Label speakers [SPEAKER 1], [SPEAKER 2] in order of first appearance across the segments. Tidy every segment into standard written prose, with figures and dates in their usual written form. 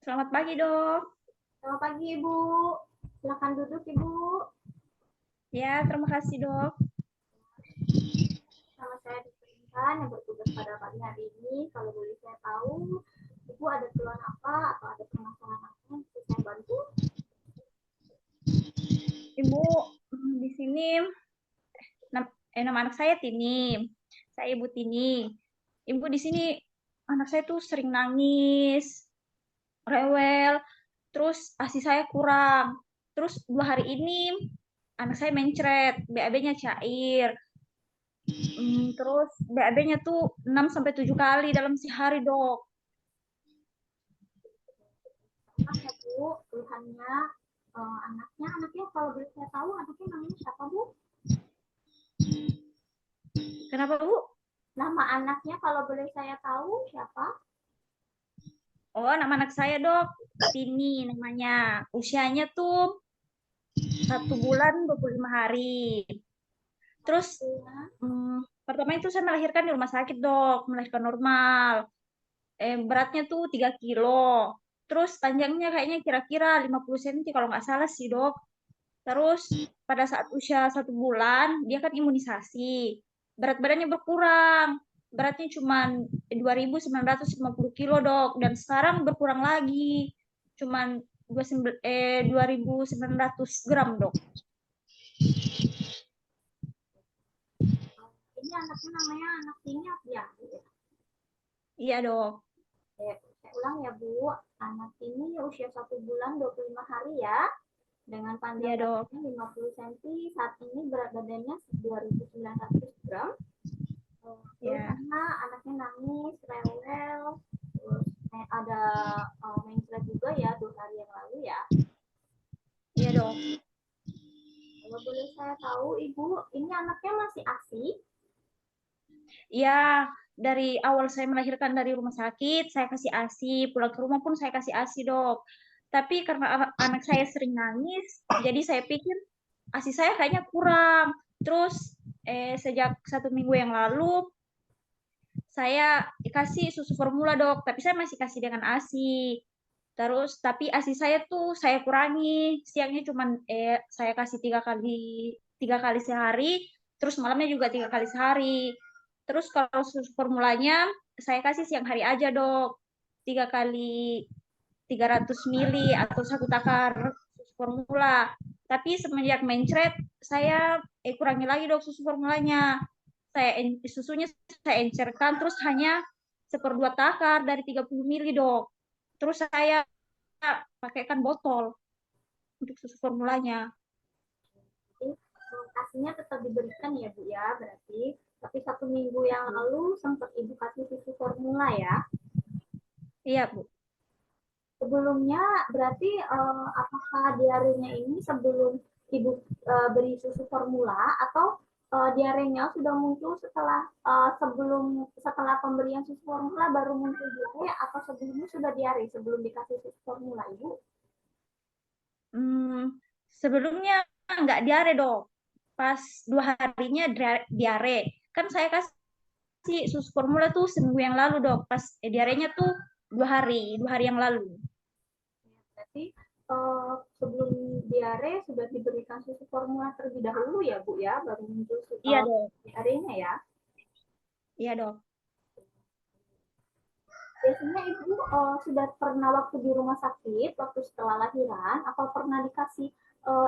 [SPEAKER 1] Selamat pagi, Dok.
[SPEAKER 2] Selamat pagi, Ibu. Silakan duduk, Ibu.
[SPEAKER 1] Ya, terima kasih, Dok.
[SPEAKER 2] Nama saya Diperintah yang bertugas pada pagi hari ini. Kalau boleh saya tahu, Ibu ada keluhan apa atau ada permasalahan apa yang bisa saya bantu?
[SPEAKER 1] Ibu, di sini nama anak saya Tini. Saya Ibu Tini. Ibu di sini anak saya tuh sering nangis, rewel, terus ASI saya kurang. Terus 2 hari ini anak saya mencret, BAB-nya cair. Terus BAB-nya tuh 6 sampai 7 kali dalam sehari, Dok.
[SPEAKER 2] Apa ya, Bu? Keluhannya anaknya kalau boleh saya tahu, anaknya namanya siapa, Bu?
[SPEAKER 1] Kenapa, Bu?
[SPEAKER 2] Nama anaknya kalau boleh saya tahu siapa?
[SPEAKER 1] Oh, nama anak saya, Dok. Tini namanya. Usianya tuh 1 bulan 25 hari. Terus
[SPEAKER 2] Ya.
[SPEAKER 1] pertama itu saya melahirkan di rumah sakit, Dok, melahirkan normal. Beratnya tuh 3 kilo. Terus panjangnya kayaknya kira-kira 50 cm kalau nggak salah sih, Dok. Terus pada saat usia 1 bulan dia kan imunisasi. Berat badannya berkurang. Beratnya cuma 2.950 kilo, Dok. Dan sekarang berkurang lagi. Cuman 2.900 gram, Dok.
[SPEAKER 2] Ini anaknya namanya anak ini apa ya?
[SPEAKER 1] Iya, Dok.
[SPEAKER 2] Saya ulang ya, Bu. Anak ini usia 1 bulan 25 hari ya. Dengan panjang
[SPEAKER 1] Iya, Dok.
[SPEAKER 2] badannya 50 cm, saat ini berat badannya 2.900 gram. Terus
[SPEAKER 1] Ya.
[SPEAKER 2] anaknya nangis, rewel, terus ada mencret juga ya 2 hari yang lalu ya.
[SPEAKER 1] Iya, Dok.
[SPEAKER 2] Kalau boleh saya tahu, Ibu, ini anaknya masih ASI?
[SPEAKER 1] Ya, dari awal saya melahirkan dari rumah sakit, saya kasih ASI, pulang ke rumah pun saya kasih ASI, Dok. Tapi karena anak saya sering nangis, jadi saya pikir ASI saya kayaknya kurang. Terus sejak 1 minggu yang lalu saya kasih susu formula, Dok, tapi saya masih kasih dengan ASI. Terus tapi ASI saya tuh saya kurangi, siangnya cuman saya kasih 3 kali sehari, terus malamnya juga 3 kali sehari. Terus kalau susu formulanya saya kasih siang hari aja, Dok. 3 kali 300 mili atau 1 takar susu formula. Tapi semenjak mencret saya kurangi lagi, Dok, susu formulanya. Susunya saya encerkan terus hanya 1/2 takar dari 30 mili, Dok. Terus saya pakaikan botol untuk susu formulanya.
[SPEAKER 2] Jadi ASINya tetap diberikan ya, Bu ya, berarti. Tapi 1 minggu yang lalu sempat Ibu kasih susu formula ya.
[SPEAKER 1] Iya, Bu.
[SPEAKER 2] Sebelumnya berarti apakah diarenya ini sebelum Ibu beri susu formula atau diarenya sudah muncul setelah pemberian susu formula baru muncul diare atau sebelumnya sudah diare sebelum dikasih susu formula, Ibu?
[SPEAKER 1] Hmm, Sebelumnya nggak diare, Dok. Pas 2 harinya diare. Kan saya kasih susu formula tuh seminggu yang lalu, Dok. Pas diarenya tuh 2 hari yang lalu.
[SPEAKER 2] Berarti sebelum diare sudah diberikan susu formula terlebih dahulu ya, Bu ya, baru muncul
[SPEAKER 1] Iya, Dok.
[SPEAKER 2] diarenya ya.
[SPEAKER 1] Iya, Dok.
[SPEAKER 2] Biasanya Ibu sudah pernah waktu di rumah sakit, waktu setelah lahiran, atau pernah dikasih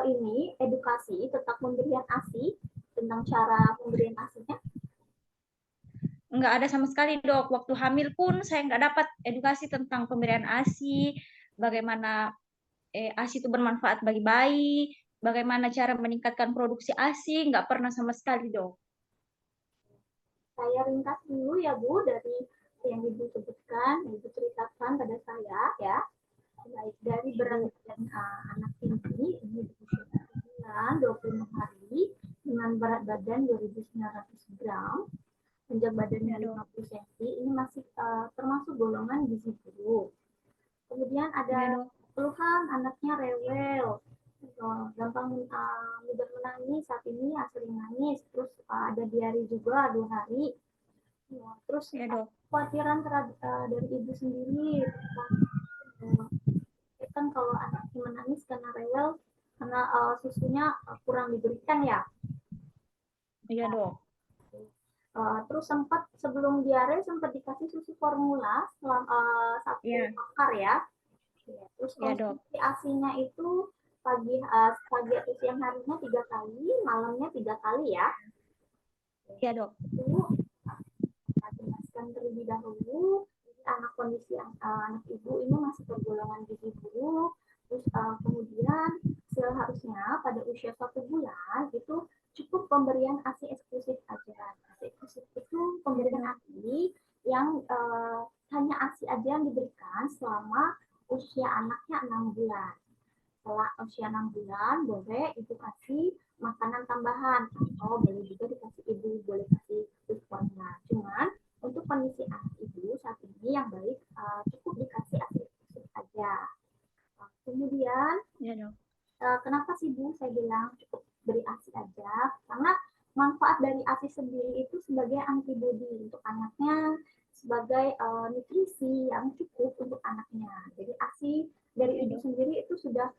[SPEAKER 2] ini edukasi tentang pemberian ASI, tentang cara pemberian ASINya?
[SPEAKER 1] Nggak ada sama sekali, Dok. Waktu hamil pun saya nggak dapat edukasi tentang pemberian ASI, bagaimana ASI itu bermanfaat bagi bayi, bagaimana cara meningkatkan produksi ASI, nggak pernah sama sekali, Dok.
[SPEAKER 2] Saya ringkas dulu ya Bu, dari yang Ibu sebutkan, yang Ibu ceritakan pada saya ya. Baik, dari berat
[SPEAKER 1] Bu.
[SPEAKER 2] badan anak ini berusia 1 bulan 25 hari dengan berat badan 2.900 gram, panjang badannya
[SPEAKER 1] Ya, Dok.
[SPEAKER 2] 50 cm, ini masih termasuk golongan gizi buruk. Kemudian
[SPEAKER 1] Ya,
[SPEAKER 2] ada
[SPEAKER 1] Dok.
[SPEAKER 2] keluhan anaknya rewel, gampang mudah menangis, saat ini sering nangis, terus ada diare juga 2 hari. Ya, terus
[SPEAKER 1] Ya, Dok.
[SPEAKER 2] kekhawatiran dari ibu sendiri kalau anaknya menangis karena rewel, karena susunya kurang diberikan ya.
[SPEAKER 1] Iya dok.
[SPEAKER 2] Terus sempat sebelum diare sempat dikasih susu formula selama satu
[SPEAKER 1] Iya,
[SPEAKER 2] akar ya. Terus
[SPEAKER 1] iya dok.
[SPEAKER 2] konsumsi asinya itu pagi atau siang harinya 3 kali, malamnya 3 kali ya.
[SPEAKER 1] Iya dok.
[SPEAKER 2] Itu jelaskan terlebih dahulu. Jadi anak ibu ini masih tergolongan gizi buruk. Terus kemudian seharusnya pada usia 1 bulan itu cukup pemberian ASI eksklusif aja. ASI eksklusif itu pemberian ASI yang hanya ASI aja yang diberikan selama usia anaknya 6 bulan. Setelah usia 6 bulan boleh ibu kasih makanan tambahan atau boleh juga dikasih ibu boleh kasih susunya. Cuman untuk kondisi anak ibu saat ini yang baik cukup dikasih ASI eksklusif aja. Kemudian
[SPEAKER 1] Iya dok.
[SPEAKER 2] kenapa sih Bu saya bilang cukup beri ASI aja? Karena manfaat dari ASI sendiri itu sebagai antibodi untuk anaknya, sebagai nutrisi yang cukup untuk anaknya. Jadi ASI dari
[SPEAKER 1] Iya
[SPEAKER 2] ibu
[SPEAKER 1] dok.
[SPEAKER 2] sendiri itu sudah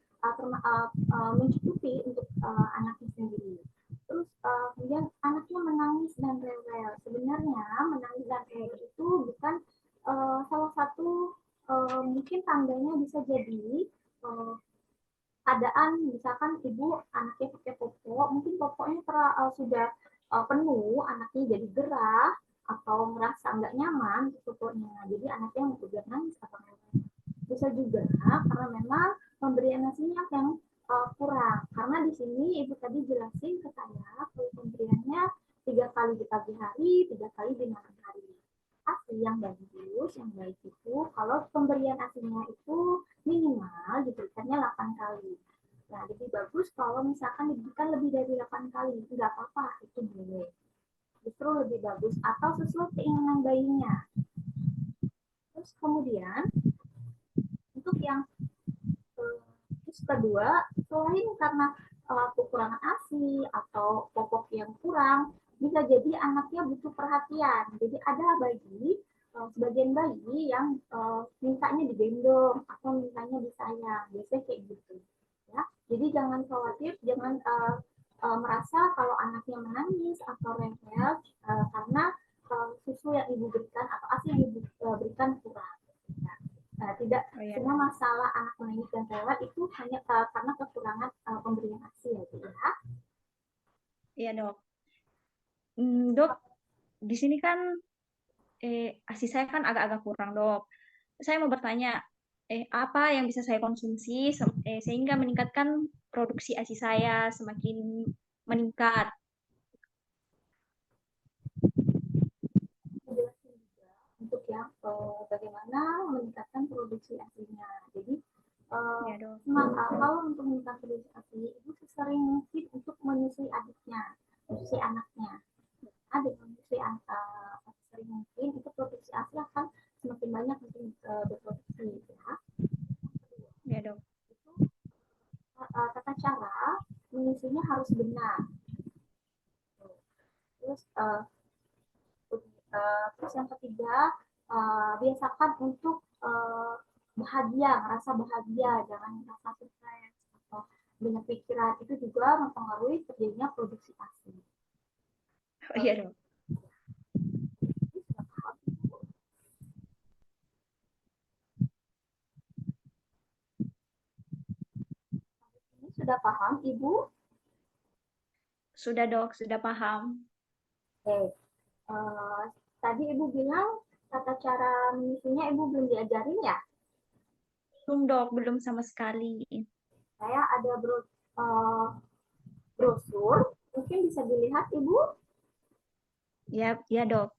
[SPEAKER 2] mencukupi untuk anaknya sendiri. Terus kemudian anaknya menangis dan rewel. Sebenarnya menangis dan rewel itu bukan salah satu mungkin tandanya bisa jadi keadaan misalkan ibu anaknya pakai popok, mungkin popoknya sudah penuh, anaknya jadi gerah atau merasa nggak nyaman popoknya, jadi anaknya mau nangis atau bisa juga karena memang pemberian nasinya yang kurang. Karena di sini ibu tadi jelasin ke saya kalau pemberiannya 3 kali di pagi hari, 3 kali di malam hari. ASI yang bagus, yang baik itu kalau pemberian asinya itu minimal diberikannya 8 kali. Nah, lebih bagus kalau misalkan diberikan lebih dari 8 kali. Tidak apa-apa, itu boleh. Justru lebih bagus atau sesuai keinginan bayinya. Terus kemudian, untuk yang terus kedua, selain karena kekurangan ASI atau popok yang kurang, bisa jadi anaknya butuh perhatian. Jadi ada sebagian bayi yang mintanya digendong atau mintanya disayang. Biasanya kayak gitu. Ya. Jadi jangan khawatir, jangan merasa kalau anaknya menangis atau rewel karena susu yang ibu berikan atau ASI yang ibu berikan kurang. Tidak
[SPEAKER 1] Oh iya
[SPEAKER 2] semua
[SPEAKER 1] dok.
[SPEAKER 2] masalah anak menangis dan rewel itu hanya karena kekurangan pemberian ASI ya, ya.
[SPEAKER 1] Iya dok. Dok, di sini kan ASI saya kan agak-agak kurang dok. Saya mau bertanya, apa yang bisa saya konsumsi sehingga meningkatkan produksi ASI saya semakin meningkat?
[SPEAKER 2] Menjelaskan juga untuk yang bagaimana meningkatkan produksi ASI-nya. Jadi
[SPEAKER 1] Ya dok.
[SPEAKER 2] kalau untuk meningkatkan produksi ASI, ibu sesering mungkin untuk menyusui adiknya, menyusui anaknya. Adik menyusui sering mungkin itu produksi ASI akan semakin banyak untuk berproduksi. Ya.
[SPEAKER 1] Ya dok.
[SPEAKER 2] Itu tata cara menyusuinya harus benar. Terus terus yang ketiga biasakan untuk bahagia, rasa bahagia, jangan rasa stres atau banyak pikiran itu juga mempengaruhi terjadinya produksi ASI.
[SPEAKER 1] Oh iya dok.
[SPEAKER 2] Ini sudah paham Ibu?
[SPEAKER 1] Sudah dok, sudah paham.
[SPEAKER 2] Oke. Tadi Ibu bilang tata cara menyusunya Ibu belum diajarin ya?
[SPEAKER 1] Belum dok, belum sama sekali.
[SPEAKER 2] Saya ada brosur, mungkin bisa dilihat Ibu.
[SPEAKER 1] Ya, ya dok.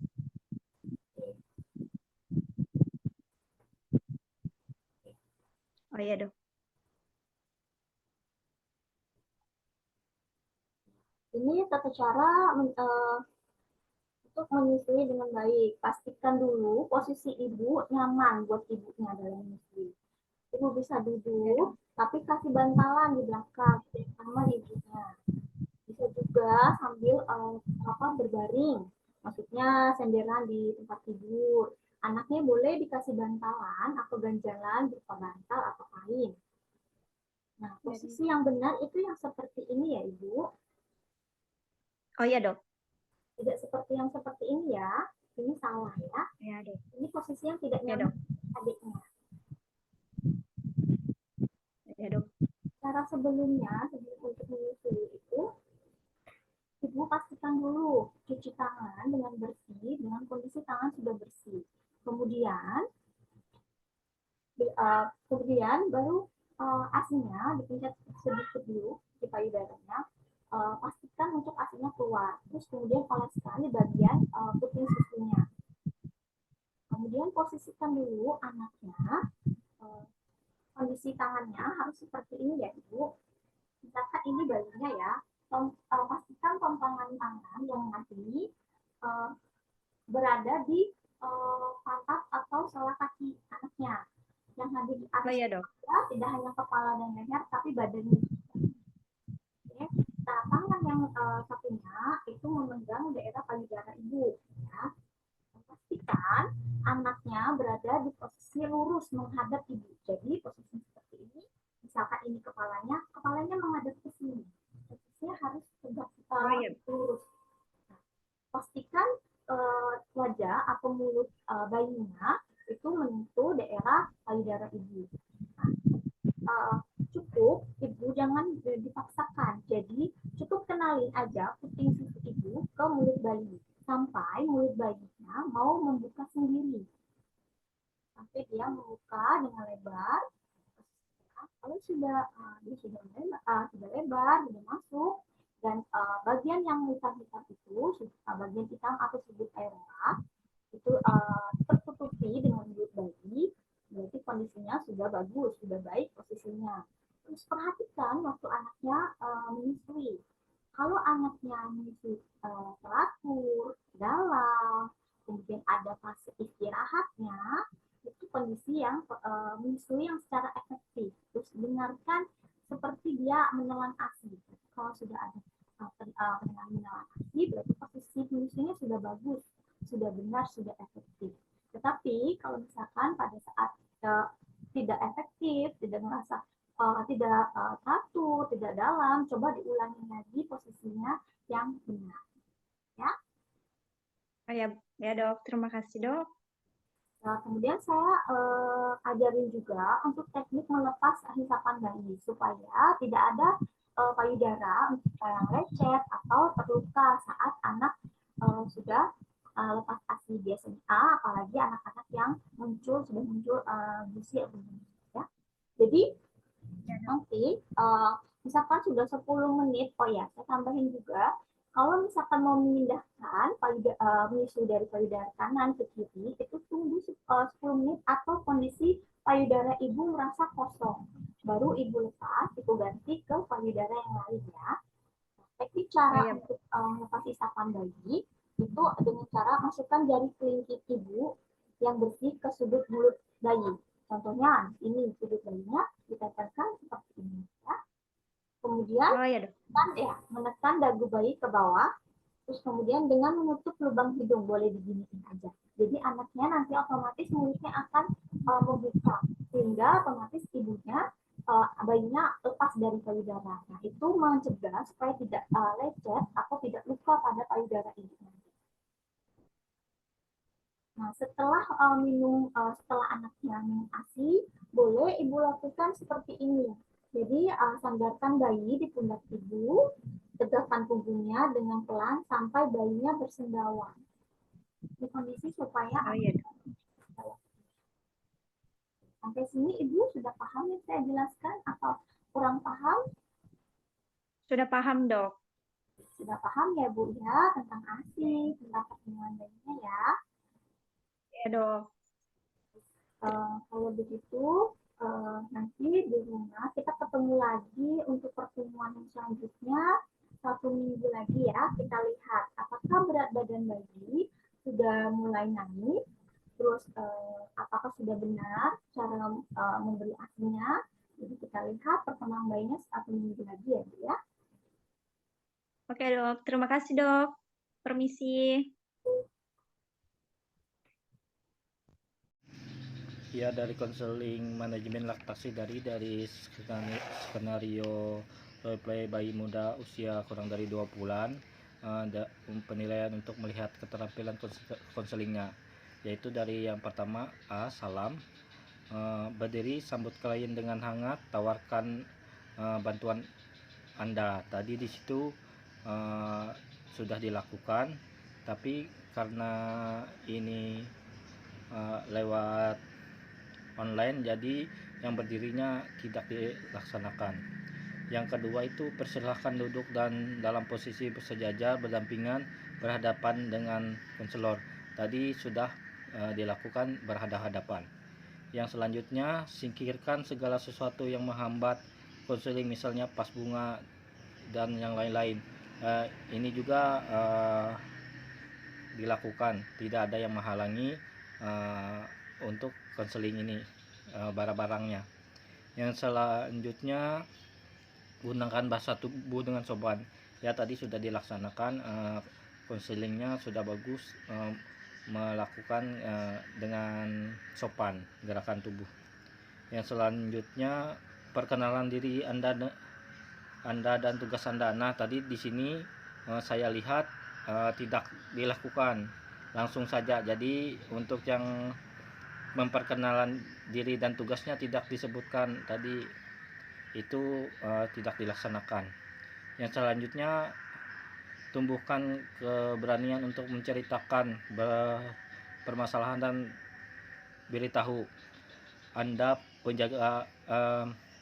[SPEAKER 1] Oh iya dok.
[SPEAKER 2] Ini tata cara untuk menyusui dengan baik. Pastikan dulu posisi ibu nyaman buat ibunya dalam menyusui. Ibu bisa
[SPEAKER 1] Ya
[SPEAKER 2] duduk,
[SPEAKER 1] dok.
[SPEAKER 2] tapi kasih bantalan di belakang sama ibunya. Bisa juga sambil berbaring, maksudnya senderan di tempat tidur. Anaknya boleh dikasih bantalan atau ganjalan berupa bantal atau kain. Nah, posisi yang benar itu yang seperti ini ya, Ibu.
[SPEAKER 1] Oh iya, Dok.
[SPEAKER 2] Tidak seperti yang seperti ini ya. Ini salah ya.
[SPEAKER 1] Ya, Dok.
[SPEAKER 2] Ini posisi yang tidak
[SPEAKER 1] Ya,
[SPEAKER 2] nyaman
[SPEAKER 1] Dok.
[SPEAKER 2] adiknya.
[SPEAKER 1] Ya, Dok.
[SPEAKER 2] Cara sebelumnya, sebelum untuk menyusui itu, Ibu pastikan dulu cuci tangan dengan bersih, dengan kondisi tangan sudah bersih. Kemudian baru asinya dipencet sedikit dulu di payudaranya. Pastikan untuk asinya keluar. Terus kemudian oleskan di bagian puting susunya. Kemudian posisikan dulu anaknya. Kondisi tangannya harus seperti ini ya Ibu. Misalkan ini bayinya ya. Pastikan potongan tangan yang nanti berada di pantat atau salah kaki anaknya. Yang nanti di atas
[SPEAKER 1] ya, Dok.
[SPEAKER 2] tidak hanya kepala dan leher, tapi badannya. Oke. Nah, tangan yang satunya itu memegang daerah payudara ibu. Ya. Pastikan anaknya berada di posisi lurus menghadap ibu. Jadi posisi seperti ini, misalkan ini kepalanya, kepalanya menghadap ke sini. Posisinya harus tegak lurus. Nah, pastikan wajah atau mulut bayinya itu menyentuh daerah payudara ibu. Nah, cukup ibu jangan dipaksakan. Jadi cukup kenalin aja puting susu ibu ke mulut bayi sampai mulut bayinya mau membuka sendiri. Sampai dia membuka dengan lebar. Kalau dia sudah lebar, sudah masuk, dan bagian yang hitam-hitam itu, bagian hitam atau sebut areola, itu tertutupi dengan mulut bayi, berarti kondisinya sudah bagus, sudah baik posisinya. Terus perhatikan waktu anaknya menyusui. Kalau anaknya menyusui teratur, dalam, kemudian ada fase istirahatnya, itu kondisi yang menyusui yang secara efektif. Terus dengarkan seperti dia menelan ASI. Kalau sudah ada menelan ASI, berarti posisi menyusuinya sudah bagus, sudah benar, sudah efektif. Tetapi kalau misalkan pada saat tidak efektif, tidak merasa tidak satu, tidak dalam, coba diulangi lagi posisinya yang benar. Ya.
[SPEAKER 1] Oh ya, Dok. Terima kasih, Dok.
[SPEAKER 2] Nah, kemudian saya ajarin juga untuk teknik melepas hisapan bayi supaya tidak ada payudara yang lecet atau terluka saat anak sudah lepas ASI biasanya, apalagi anak-anak yang sudah muncul gusi atau ya. Jadi nanti misalkan sudah 10 menit, oh ya, saya tambahin juga, kalau misalkan mau memindahkan menyusu dari payudara kanan ke kiri, itu tunggu 10 menit atau kondisi payudara ibu merasa kosong. Baru ibu lepas, ibu ganti ke payudara yang lain ya. Teknik cara untuk melepas isapan bayi itu dengan cara masukkan jari kelingking ibu yang bersih ke sudut mulut bayi. Contohnya ini sudut bayinya ditempelkan seperti ini ya. Kemudian menekan dagu bayi ke bawah, terus kemudian dengan menutup lubang hidung, boleh diginiin aja. Jadi anaknya nanti otomatis mulutnya akan membuka sehingga otomatis ibunya bayinya lepas dari payudara. Nah, itu mencegah supaya tidak lecet atau tidak luka pada payudara ibu. Nah, setelah setelah anaknya minum ASI, boleh ibu lakukan seperti ini. Jadi sandarkan bayi di pundak ibu, tegakkan punggungnya dengan pelan sampai bayinya bersendawa. Di kondisi supaya sampai sini ibu sudah paham yang saya jelaskan atau kurang paham?
[SPEAKER 1] Sudah paham, Dok.
[SPEAKER 2] Sudah paham ya Bu ya tentang ASI, tentang perlindungan bayinya ya.
[SPEAKER 1] Ya, Dok.
[SPEAKER 2] Kalau begitu nanti di rumah kita ketemu lagi untuk pertemuan yang selanjutnya 1 minggu lagi ya. Kita lihat apakah berat badan bayi sudah mulai naik, terus apakah sudah benar cara memberi asinya. Jadi kita lihat perkembangan bayinya 1 minggu lagi ya Bu ya.
[SPEAKER 1] Oke, Dok. Terima kasih, Dok. Permisi.
[SPEAKER 3] Ya, dari konseling manajemen laktasi dari skenario role play bayi muda usia kurang dari 2 bulan, penilaian untuk melihat keterampilan konselingnya, yaitu dari yang pertama A. Salam, berdiri sambut klien dengan hangat, tawarkan bantuan Anda. Tadi di situ sudah dilakukan, tapi karena ini lewat online, jadi yang berdirinya tidak dilaksanakan. Yang kedua itu persilahkan duduk dan dalam posisi bersejajar berdampingan berhadapan dengan konselor. Tadi sudah dilakukan berhadapan-hadapan. Yang selanjutnya, singkirkan segala sesuatu yang menghambat konseling, misalnya pas bunga dan yang lain-lain. Ini juga dilakukan, tidak ada yang menghalangi untuk konseling ini barang-barangnya. Yang selanjutnya, gunakan bahasa tubuh dengan sopan. Ya, tadi sudah dilaksanakan, konselingnya sudah bagus, melakukan dengan sopan gerakan tubuh. Yang selanjutnya, perkenalan diri Anda dan tugas Anda. Nah, tadi di sini saya lihat tidak dilakukan langsung saja. Jadi untuk yang memperkenalan diri dan tugasnya tidak disebutkan tadi, itu tidak dilaksanakan. Yang selanjutnya, tumbuhkan keberanian untuk menceritakan permasalahan dan beritahu Anda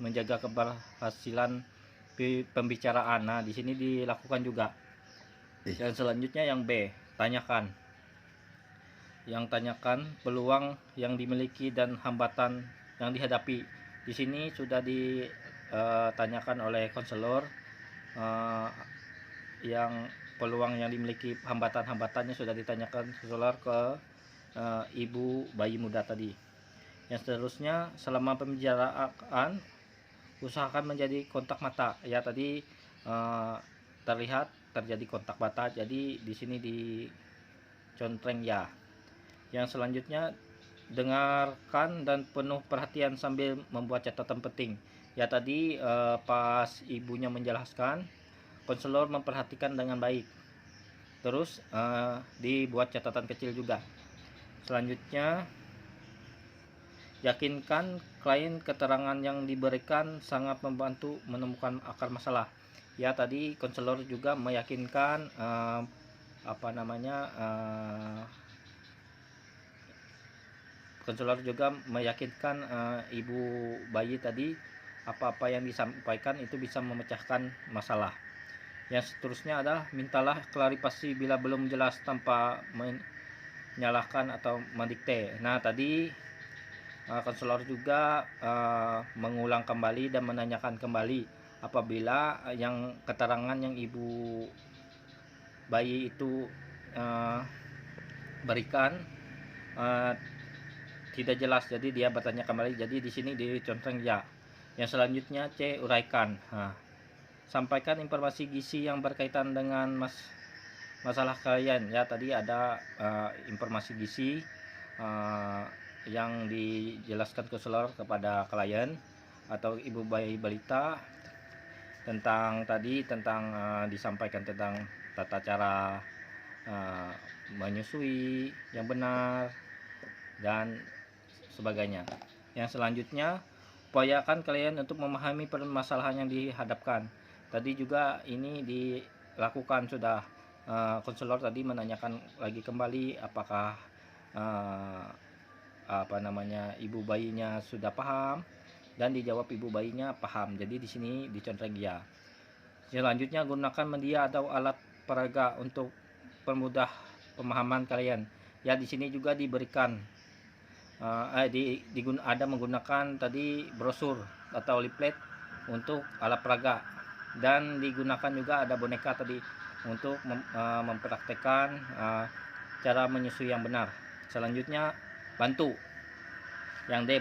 [SPEAKER 3] menjaga keberhasilan pembicaraan. Nah, di sini dilakukan juga. Yang selanjutnya yang B, tanyakan. Yang tanyakan peluang yang dimiliki dan hambatan yang dihadapi. Di sini sudah ditanyakan oleh konselor yang peluang yang dimiliki, hambatan-hambatannya sudah ditanyakan konselor ke ibu bayi muda tadi. Yang seterusnya, selama pembicaraan usahakan menjadi kontak mata. Ya, tadi terlihat terjadi kontak mata, jadi di sini dicontreng ya. Yang selanjutnya, dengarkan dan penuh perhatian sambil membuat catatan penting. Ya, tadi pas ibunya menjelaskan, konselor memperhatikan dengan baik. Terus dibuat catatan kecil juga. Selanjutnya, yakinkan klien keterangan yang diberikan sangat membantu menemukan akar masalah. Ya, tadi konselor juga meyakinkan konselor juga meyakinkan ibu bayi tadi apa-apa yang disampaikan itu bisa memecahkan masalah. Yang seterusnya adalah mintalah klarifikasi bila belum jelas tanpa menyalahkan atau mendikte. Nah, tadi konselor juga mengulang kembali dan menanyakan kembali apabila yang keterangan yang ibu bayi itu berikan tidak jelas, jadi dia bertanya kembali. Jadi di sini dicontreng ya. Yang selanjutnya C, uraikan. Sampaikan informasi gizi yang berkaitan dengan masalah klien. Ya, tadi ada informasi gizi yang dijelaskan konselor kepada klien atau ibu bayi balita tentang disampaikan tentang tata cara menyusui yang benar dan sebagainya. Yang selanjutnya, upayakan klien untuk memahami permasalahan yang dihadapkan. Tadi juga ini dilakukan sudah, konselor tadi menanyakan lagi kembali apakah ibu bayinya sudah paham, dan dijawab ibu bayinya paham. Jadi di sini dicontreng ya. Selanjutnya, gunakan media atau alat peraga untuk permudah pemahaman klien. Ya, di sini juga diberikan ada menggunakan tadi brosur atau leaflet untuk alat peraga, dan digunakan juga ada boneka tadi untuk mempraktekkan cara menyusui yang benar. Selanjutnya, bantu. Yang D,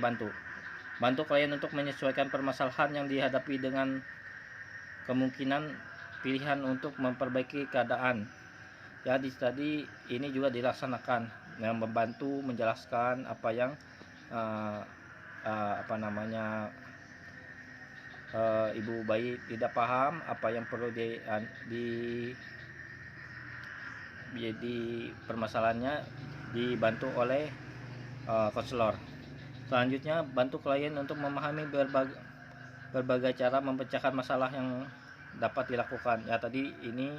[SPEAKER 3] bantu klien untuk menyesuaikan permasalahan yang dihadapi dengan kemungkinan pilihan untuk memperbaiki keadaan. Jadi tadi ini juga dilaksanakan, yang membantu menjelaskan apa yang eh, apa namanya, ibu bayi tidak paham apa yang perlu di permasalahannya, dibantu oleh konselor. Selanjutnya, bantu klien untuk memahami berbagai cara memecahkan masalah yang dapat dilakukan. Ya, tadi ini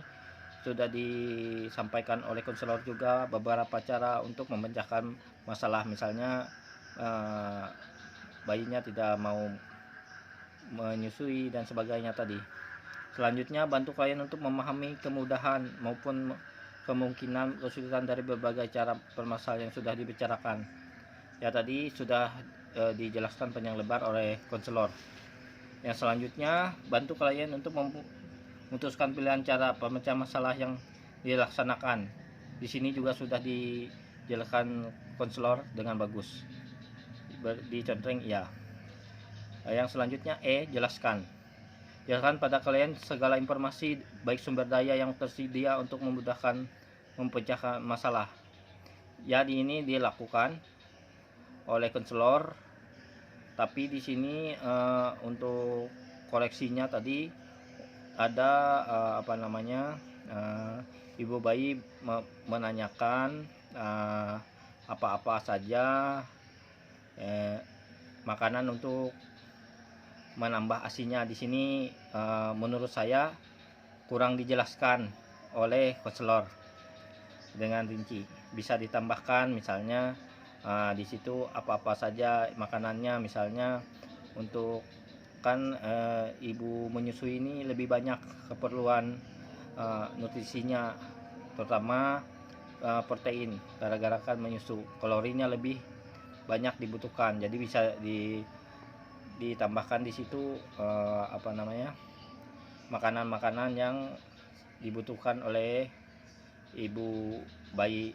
[SPEAKER 3] sudah disampaikan oleh konselor juga beberapa cara untuk memecahkan masalah, misalnya bayinya tidak mau menyusui dan sebagainya tadi. Selanjutnya, bantu klien untuk memahami kemudahan maupun kemungkinan kesulitan dari berbagai cara permasalahan yang sudah dibicarakan. Ya, tadi sudah dijelaskan panjang lebar oleh konselor. Yang selanjutnya, bantu klien untuk memutuskan pilihan cara pemecahan masalah yang dilaksanakan. Di sini juga sudah dijelaskan konselor dengan bagus. Dicontohkan ya. Yang selanjutnya jelaskan. Jelaskan pada klien segala informasi baik sumber daya yang tersedia untuk memudahkan memecahkan masalah. Ya, ini dilakukan oleh konselor, tapi di sini untuk koreksinya tadi ada ibu bayi menanyakan apa-apa saja makanan untuk menambah asinya. Di sini menurut saya kurang dijelaskan oleh konselor dengan rinci. Bisa ditambahkan misalnya di situ apa-apa saja makanannya, misalnya untuk kan ibu menyusui ini lebih banyak keperluan nutrisinya, terutama protein, gara-gara kan menyusu, kalorinya lebih banyak dibutuhkan. Jadi bisa ditambahkan di situ makanan-makanan yang dibutuhkan oleh ibu bayi.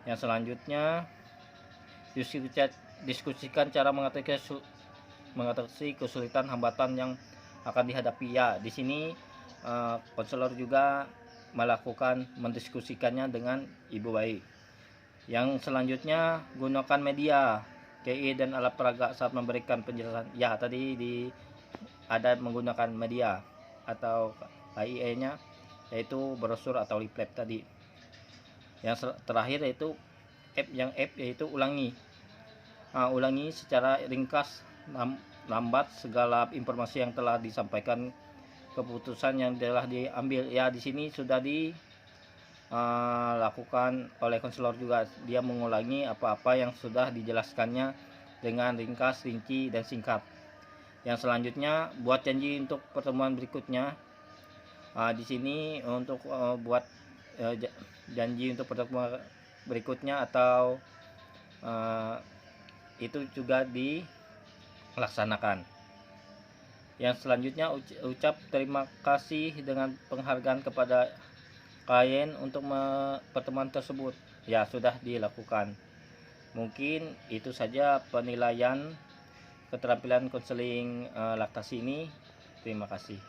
[SPEAKER 3] Yang selanjutnya, diskusikan cara mengatasi kesulitan hambatan yang akan dihadapi. Ya, di sini konselor juga mendiskusikannya dengan ibu bayi. Yang selanjutnya, gunakan media KI dan alat peraga saat memberikan penjelasan. Ya, tadi ada menggunakan media atau KIE-nya, yaitu brosur atau leaflet tadi. Yang terakhir yaitu yaitu ulangi. Ulangi secara ringkas, lambat segala informasi yang telah disampaikan, keputusan yang telah diambil. Ya, di sini sudah dilakukan oleh konselor juga. Dia mengulangi apa-apa yang sudah dijelaskannya dengan ringkas, rinci, dan singkat. Yang selanjutnya, buat janji untuk pertemuan berikutnya. Di sini untuk buat janji untuk pertemuan berikutnya atau itu juga dilaksanakan. Yang selanjutnya, ucap terima kasih dengan penghargaan kepada klien untuk pertemuan tersebut. Ya, sudah dilakukan. Mungkin itu saja penilaian keterampilan konseling laktasi ini. Terima kasih.